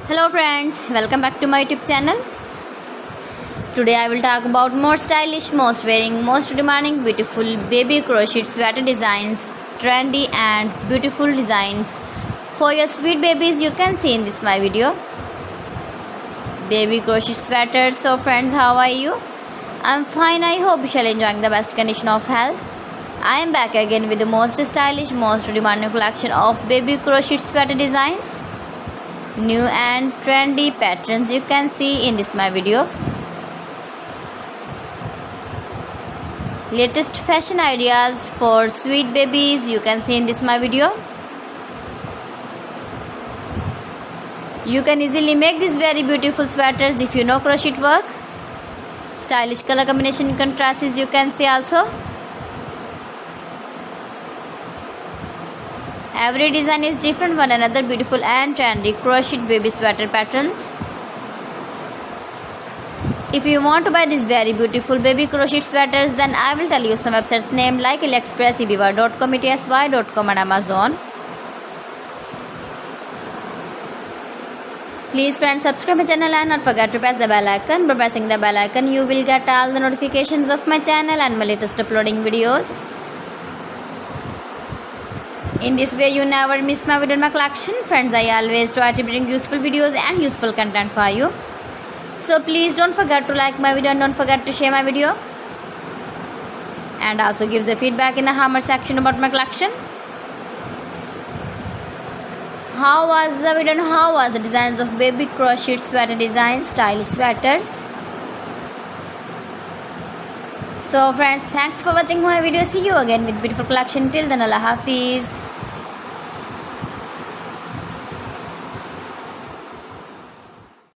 Hello friends, welcome back to my YouTube channel. Today I will talk about more stylish, most wearing, most demanding, beautiful baby crochet sweater designs, trendy and beautiful designs for your sweet babies you can see in this my video. Baby crochet sweaters. So friends, how are you? I'm fine. I hope you shall enjoying the best condition of health. I am back again with the most stylish, most demanding collection of baby crochet sweater designs. New and trendy patterns you can see in this my video. Latest fashion ideas for sweet babies you can see in this my video. You can easily make these very beautiful sweaters if you know crochet work. Stylish color combination contrasts you can see also. Every design is different one another, beautiful and trendy crochet baby sweater patterns. If you want to buy these very beautiful baby crochet sweaters, then I will tell you some websites name like AliExpress, eBay.com, etsy.com and Amazon. Please friends, subscribe my channel and not forget to press the bell icon. By pressing the bell icon, you will get all the notifications of my channel and my latest uploading videos. In this way, you never miss my video in my collection. Friends, I always try to bring useful videos and useful content for you. So please don't forget to like my video and don't forget to share my video. And also give the feedback in the comment section about my collection. How was the video and how was the designs of baby crochet sweater designs, stylish sweaters? So friends, thanks for watching my video. See you again with beautiful collection. Till then, Allah Hafiz.